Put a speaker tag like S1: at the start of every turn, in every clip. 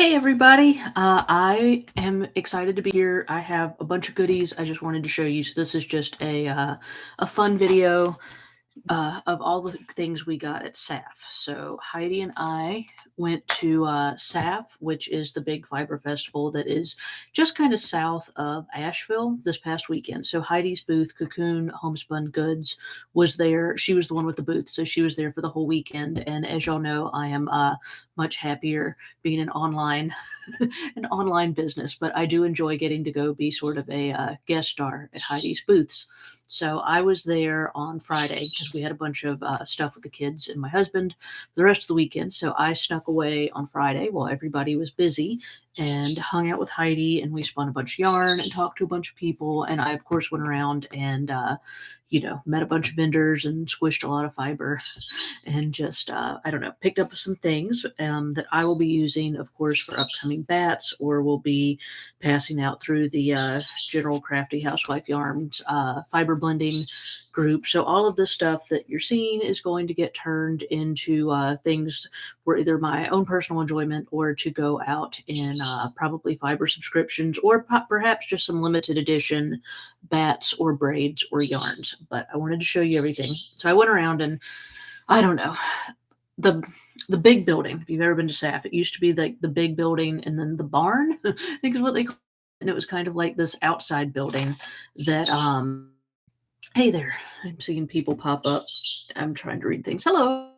S1: Hey everybody, I am excited to be here. I have a bunch of goodies I just wanted to show you. So this is just a fun video of all the things we got at Saff. So Heidi and I went to Saff, which is the big fiber festival that is just kind of south of Asheville this past weekend. So Heidi's booth, Cocoon Homespun Goods, was there. She was the one with the booth, so she was there for the whole weekend. And as y'all know, I am much happier being an online an online business, but I do enjoy getting to go be sort of a guest star at Heidi's booths. So I was there on Friday because we had a bunch of stuff with the kids and my husband the rest of the weekend. So I snuck away on Friday while everybody was busy and hung out with Heidi, and we spun a bunch of yarn and talked to a bunch of people. And I, of course, went around and, met a bunch of vendors and squished a lot of fiber and just, I don't know, picked up some things that I will be using, of course, for upcoming bats, or will be passing out through the General Crafty Housewife Yarns fiber blending group. So all of this stuff that you're seeing is going to get turned into things for either my own personal enjoyment or to go out in probably fiber subscriptions, or perhaps just some limited edition bats or braids or yarns. But I wanted to show you everything. So I went around and I don't know, the big building. If you've ever been to Saff, it used to be like the big building and then the barn, I think is what they call it. And it was kind of like this outside building that hey there, I'm seeing people pop up. I'm trying to read things. Hello.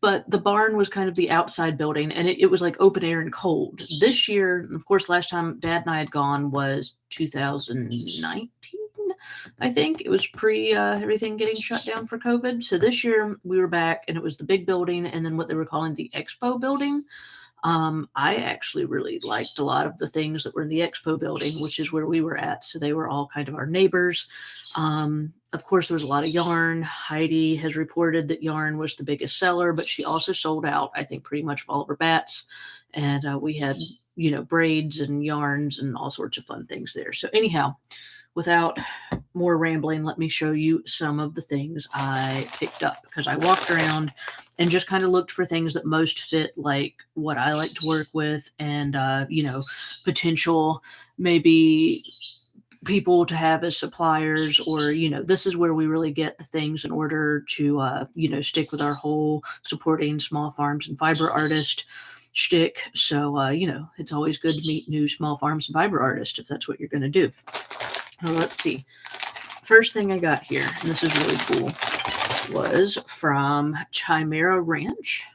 S1: But the barn was kind of the outside building, and it was like open air and cold. This year, of course, last time Dad and I had gone was 2019. I think it was pre everything getting shut down for COVID. So this year we were back, and it was the big building and then what they were calling the expo building. I actually really liked a lot of the things that were in the expo building, which is where we were at. So they were all kind of our neighbors. Of course, there was a lot of yarn. Heidi has reported that yarn was the biggest seller, but she also sold out, I think, pretty much of all of her bats. And we had, braids and yarns and all sorts of fun things there. So anyhow, without more rambling, let me show you some of the things I picked up, because I walked around and just kind of looked for things that most fit like what I like to work with, and potential maybe people to have as suppliers, or this is where we really get the things in order to stick with our whole supporting small farms and fiber artist shtick. So it's always good to meet new small farms and fiber artists if that's what you're going to do. Well, let's see. First thing I got here, and this is really cool, was from Chimera Ranch.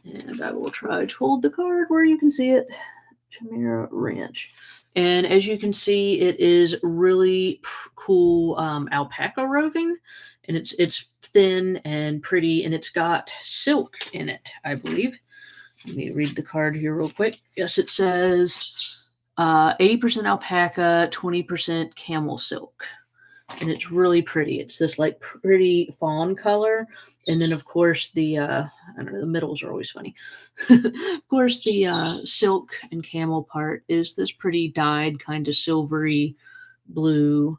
S1: And I will try to hold the card where you can see it. Chimera Ranch. And as you can see, it is really cool alpaca roving. And it's thin and pretty, and it's got silk in it, I believe. Let me read the card here real quick. Yes, it says 80% alpaca, 20% camel silk. And it's really pretty. It's this like pretty fawn color. And then of course the, I don't know, the middles are always funny. Of course the silk and camel part is this pretty dyed kind of silvery blue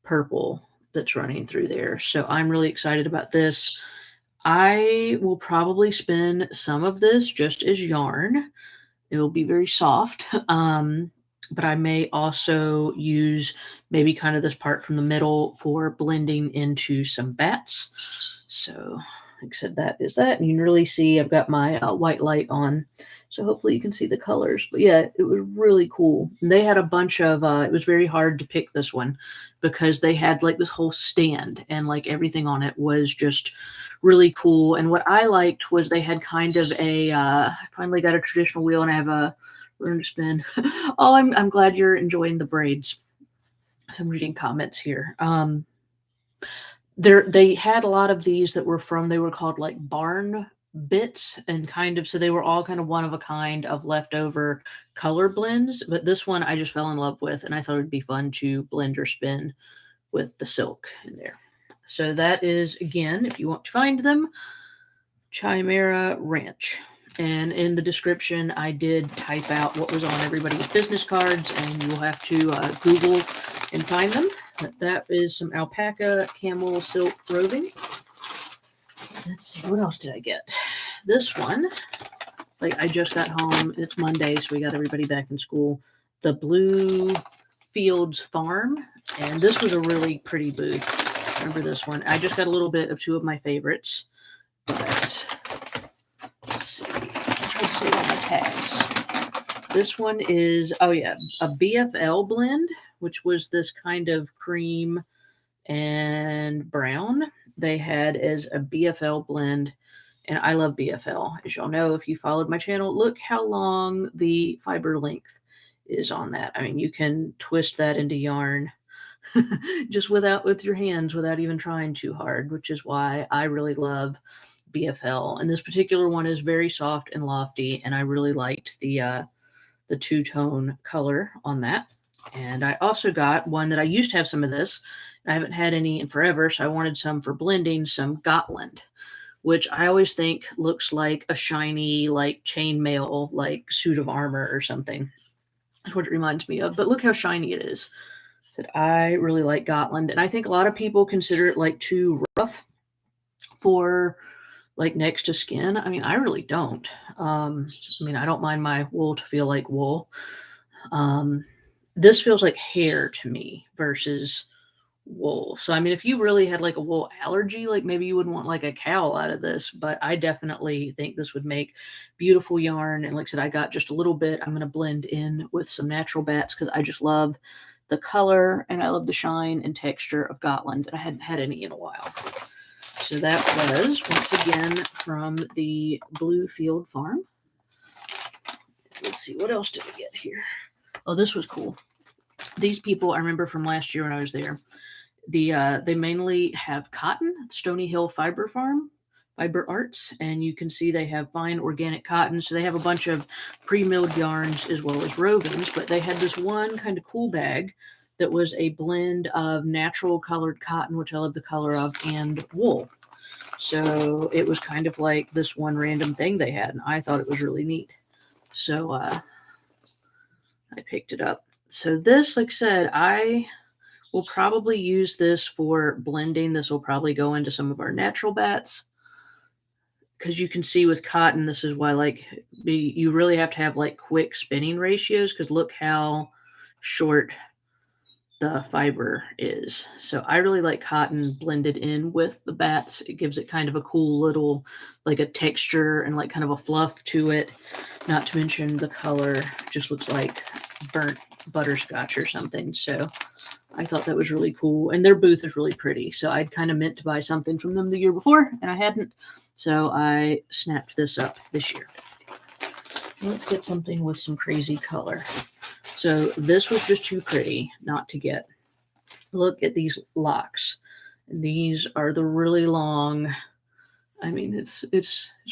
S1: purple that's running through there. So I'm really excited about this. I will probably spin some of this just as yarn. It will be very soft. But I may also use maybe kind of this part from the middle for blending into some bats. So like I said, that is that. And you can really see I've got my white light on. So hopefully you can see the colors. But yeah, it was really cool. And they had a bunch of, it was very hard to pick this one because they had like this whole stand, and like everything on it was just really cool. And what I liked was they had kind of a, I finally got a traditional wheel, and I have a learn to spin. Oh, I'm glad you're enjoying the braids. So I'm reading comments here. They had a lot of these that were they were called like barn bits, and kind of, so they were all kind of one of a kind of leftover color blends. But this one I just fell in love with, and I thought it'd be fun to blend or spin with the silk in there. So that is, again, if you want to find them, Chimera Ranch. And in the description, I did type out what was on everybody's business cards, and you'll have to Google and find them. But that is some alpaca camel silk roving. Let's see, what else did I get? This one Like, I just got home. It's Monday, so we got everybody back in school. The Blue Fields Farm, and this was a really pretty booth. Remember this one? I just got a little bit of two of my favorites. But let's see. I tried to save all my tags. This one is, oh yeah, a BFL blend, which was this kind of cream and brown. They had as a BFL blend, and I love BFL. As y'all know, if you followed my channel, look how long the fiber length is on that. I mean, you can twist that into yarn just with your hands without even trying too hard, which is why I really love BFL. And this particular one is very soft and lofty, and I really liked the two-tone color on that. And I also got one that I used to have some of this. I haven't had any in forever, so I wanted some for blending, some Gotland, which I always think looks like a shiny, like chainmail, like suit of armor or something. That's what it reminds me of. But look how shiny it is. Said I really like Gotland, and I think a lot of people consider it like too rough for like next to skin. I mean, I really don't. I mean, I don't mind my wool to feel like wool. This feels like hair to me versus wool. So, I mean, if you really had like a wool allergy, like maybe you wouldn't want like a cowl out of this, but I definitely think this would make beautiful yarn. And like I said, I got just a little bit. I'm going to blend in with some natural batts because I just love the color and I love the shine and texture of Gotland. And I hadn't had any in a while. So that was, once again, from the Blue Field Farm. Let's see, what else did we get here? Oh, this was cool. These people, I remember from last year when I was there, they mainly have cotton, Stoney Hill Fiber Farm, Fiber Arts, and you can see they have fine organic cotton. So they have a bunch of pre-milled yarns as well as rovens, but they had this one kind of cool bag that was a blend of natural colored cotton, which I love the color of, and wool. So it was kind of like this one random thing they had, and I thought it was really neat. So I picked it up. So this, like I said, I will probably use this for blending. This will probably go into some of our natural batts. Because you can see with cotton, this is why like you really have to have like quick spinning ratios, because look how short the fiber is. So I really like cotton blended in with the batts. It gives it kind of a cool little, like a texture and like kind of a fluff to it. Not to mention the color just looks like burnt butterscotch or something. So I thought that was really cool. And their booth is really pretty. So I'd kind of meant to buy something from them the year before and I hadn't. So I snapped this up this year. Let's get something with some crazy color. So this was just too pretty not to get. Look at these locks. These are the really long. I mean, it's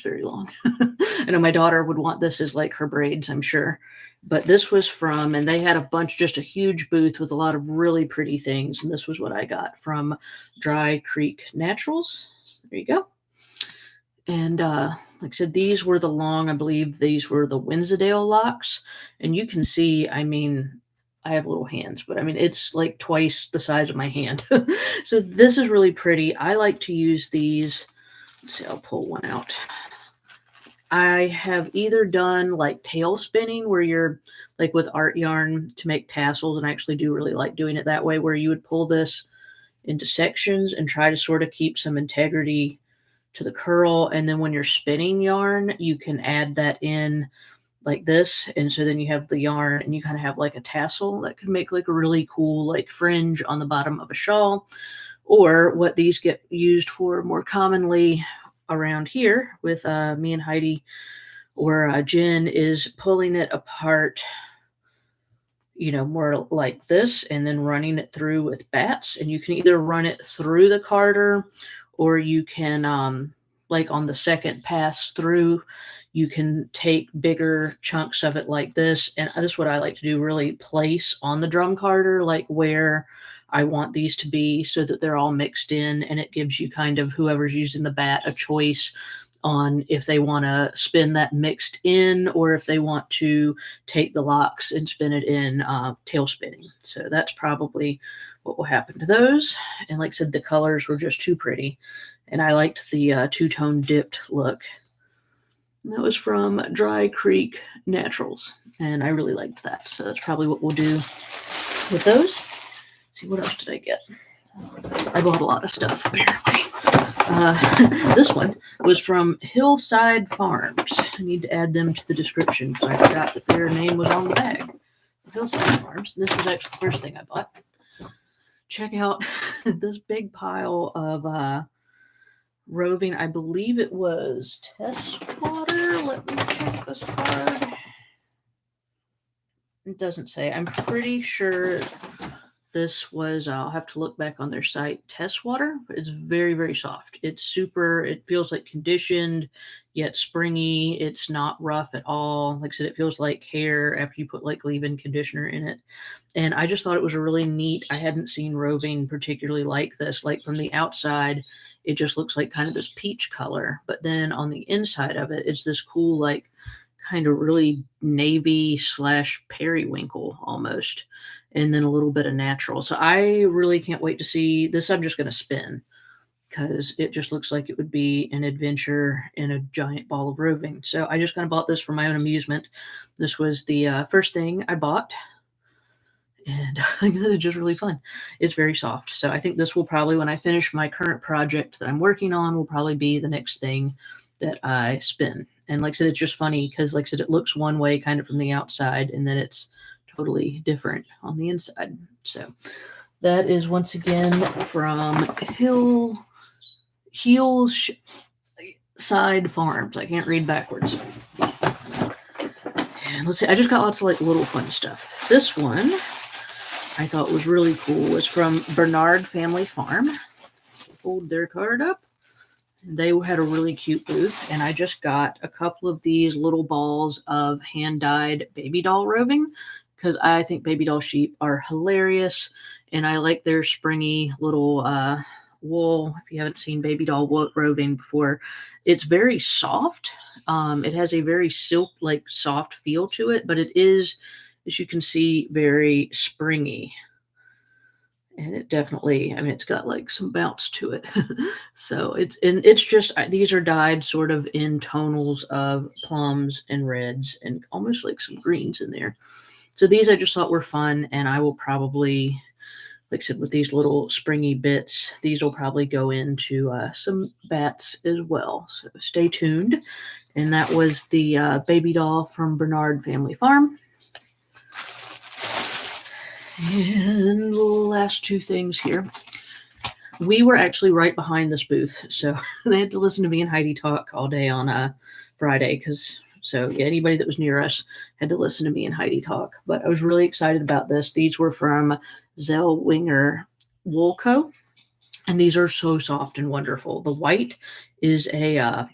S1: very long. I know my daughter would want this as like her braids, I'm sure. But this was from, and they had a bunch, just a huge booth with a lot of really pretty things. And this was what I got from Dry Creek Naturals. There you go. And like I said, these were the long, I believe these were the Wensleydale locks. And you can see, I mean, I have little hands, but I mean, it's like twice the size of my hand. So this is really pretty. I like to use these. Let's see, I'll pull one out. I have either done like tail spinning where you're like with art yarn to make tassels. And I actually do really like doing it that way, where you would pull this into sections and try to sort of keep some integrity to the curl. And then when you're spinning yarn, you can add that in like this. And so then you have the yarn and you kind of have like a tassel that could make like a really cool like fringe on the bottom of a shawl. Or what these get used for more commonly around here with me and Heidi or Jen is pulling it apart, you know, more like this and then running it through with batts. And you can either run it through the carder or you can, like on the second pass through, you can take bigger chunks of it like this. And this is what I like to do, really place on the drum carder, like where I want these to be so that they're all mixed in. And it gives you kind of whoever's using the bat a choice on if they want to spin that mixed in or if they want to take the locks and spin it in tail spinning. So that's probably what will happen to those. And like I said, the colors were just too pretty. And I liked the two-tone dipped look. And that was from Dry Creek Naturals, and I really liked that. So that's probably what we'll do with those. Let's see, what else did I get? I bought a lot of stuff, apparently. This one was from Hillside Farms. I need to add them to the description because I forgot that their name was on the bag. Hillside Farms. This was actually the first thing I bought. Check out this big pile of roving. I believe it was test water. Let me check this card. It doesn't say. I'm pretty sure this was, I'll have to look back on their site, test water. It's very, very soft. It's super, it feels like conditioned, yet springy. It's not rough at all. Like I said, it feels like hair after you put like leave-in conditioner in it. And I just thought it was a really neat, I hadn't seen roving particularly like this. Like from the outside, it just looks like kind of this peach color. But then on the inside of it, it's this cool, like kind of really navy / periwinkle almost. And then a little bit of natural. So I really can't wait to see this. I'm just going to spin because it just looks like it would be an adventure in a giant ball of roving. So I just kind of bought this for my own amusement. This was the first thing I bought. And like I said, it's just really fun. It's very soft. So I think this will probably, when I finish my current project that I'm working on, will probably be the next thing that I spin. And like I said, it's just funny because like I said, it looks one way kind of from the outside, and then it's totally different on the inside. So that is once again from Hillside Farms. I can't read backwards. And let's see, I just got lots of like little fun stuff. This one I thought was really cool was from Bernard Family Farm. Fold their card up. They had a really cute booth, and I just got a couple of these little balls of hand-dyed baby doll roving because I think baby doll sheep are hilarious, and I like their springy little wool. If you haven't seen baby doll roving before, it's very soft. It has a very silk-like soft feel to it, but it is, as you can see, very springy. And it definitely, I mean, it's got like some bounce to it. So it's just, these are dyed sort of in tonals of plums and reds and almost like some greens in there. So these I just thought were fun, and I will probably, like I said, with these little springy bits, these will probably go into some bats as well. So stay tuned. And that was the baby doll from Bernard Family Farm. And the last two things here. We were actually right behind this booth, so they had to listen to me and Heidi talk all day on Friday. Anybody that was near us had to listen to me and Heidi talk. But I was really excited about this. These were from Zeilinger Wool Co. And these are so soft and wonderful. The white is a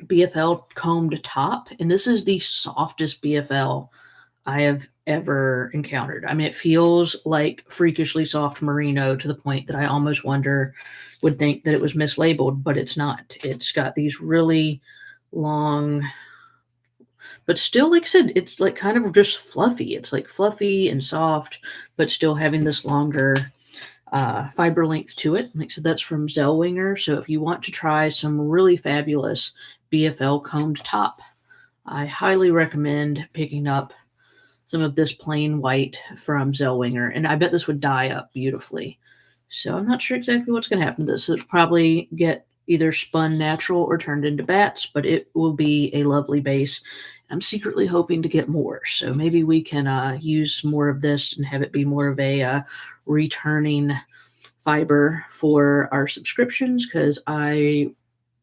S1: BFL combed top, and this is the softest BFL I have ever encountered. I mean, it feels like freakishly soft merino to the point that I almost would think that it was mislabeled, but it's not. It's got these really long, but still, like I said, it's like kind of just fluffy. It's like fluffy and soft, but still having this longer fiber length to it. Like I said, that's from Zeilinger. So if you want to try some really fabulous BFL combed top, I highly recommend picking up some of this plain white from Zeilinger, and I bet this would dye up beautifully. So I'm not sure exactly what's going to happen to this. It'll probably get either spun natural or turned into bats, but it will be a lovely base. I'm secretly hoping to get more, so maybe we can use more of this and have it be more of a returning fiber for our subscriptions, because I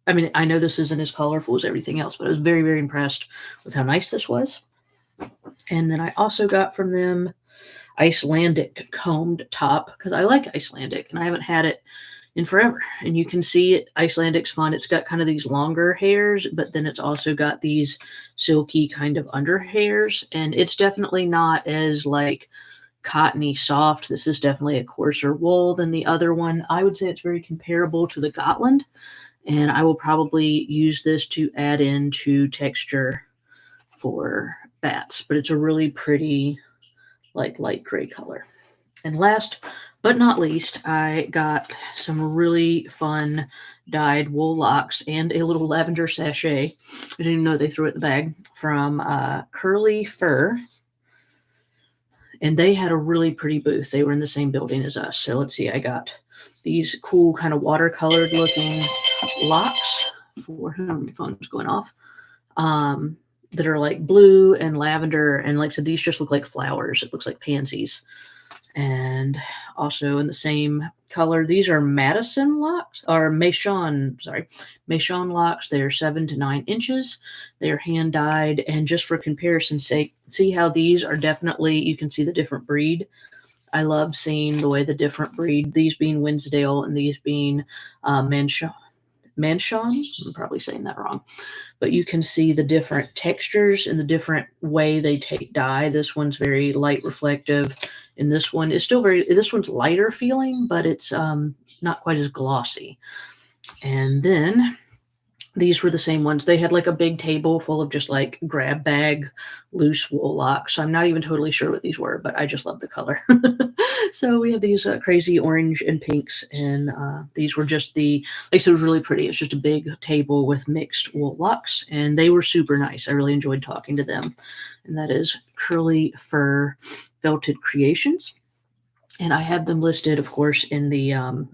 S1: mean, I know this isn't as colorful as everything else, but I was very, very impressed with how nice this was. And then I also got from them Icelandic combed top, because I like Icelandic and I haven't had it in forever. And you can see it, Icelandic's fun. It's got kind of these longer hairs, but then it's also got these silky kind of under hairs. And it's definitely not as like cottony soft. This is definitely a coarser wool than the other one. I would say it's very comparable to the Gotland. And I will probably use this to add into texture for bats, but it's a really pretty, like light gray color. And last but not least, I got some really fun dyed wool locks and a little lavender sachet. I didn't even know they threw it in the bag from Curly Furr. And they had a really pretty booth. They were in the same building as us. So let's see, I got these cool kind of watercolored looking locks for, my phone's going off, that are like blue and lavender. And like I said, these just look like flowers. It looks like pansies. And also in the same color, these are Madison locks, or Maison locks. They're 7 to 9 inches. They're hand dyed. And just for comparison's sake, see how these are definitely, you can see the different breed. I love seeing the way the different breed, these being Winsdale and these being Manchon. I'm probably saying that wrong, but you can see the different textures and the different way they take dye. This one's very light reflective, and this one is still this one's lighter feeling, but it's not quite as glossy. And then these were the same ones. They had like a big table full of just like grab bag loose wool locks. I'm not even totally sure what these were, but I just love the color. So we have these crazy orange and pinks, and these were just like I said, it was really pretty. It's just a big table with mixed wool locks, and they were super nice. I really enjoyed talking to them. And that is Curly Furr Felted Creations. And I have them listed, of course, in the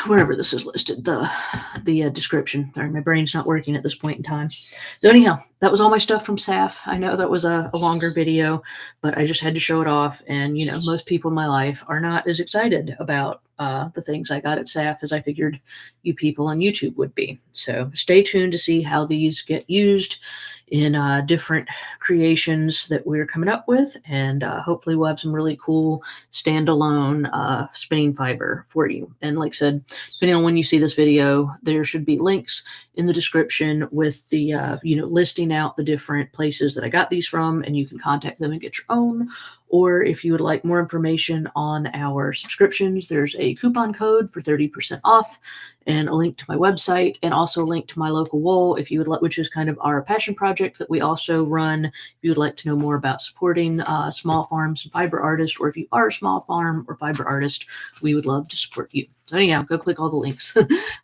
S1: wherever this is listed, the description. Sorry, my brain's not working at this point in time. So anyhow, that was all my stuff from Saff. I know that was a longer video, but I just had to show it off. And, you know, most people in my life are not as excited about the things I got at Saff as I figured you people on YouTube would be. So stay tuned to see how these get used in different creations that we're coming up with. And hopefully we'll have some really cool standalone spinning fiber for you. And like I said, depending on when you see this video, there should be links in the description with the, listing out the different places that I got these from, and you can contact them and get your own. Or if you would like more information on our subscriptions, there's a coupon code for 30% off and a link to my website, and also a link to my local wool, if you would like, which is kind of our passion project that we also run. If you would like to know more about supporting small farms and fiber artists, or if you are a small farm or fiber artist, we would love to support you. So anyhow, go click all the links.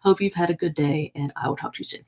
S1: Hope you've had a good day, and I will talk to you soon.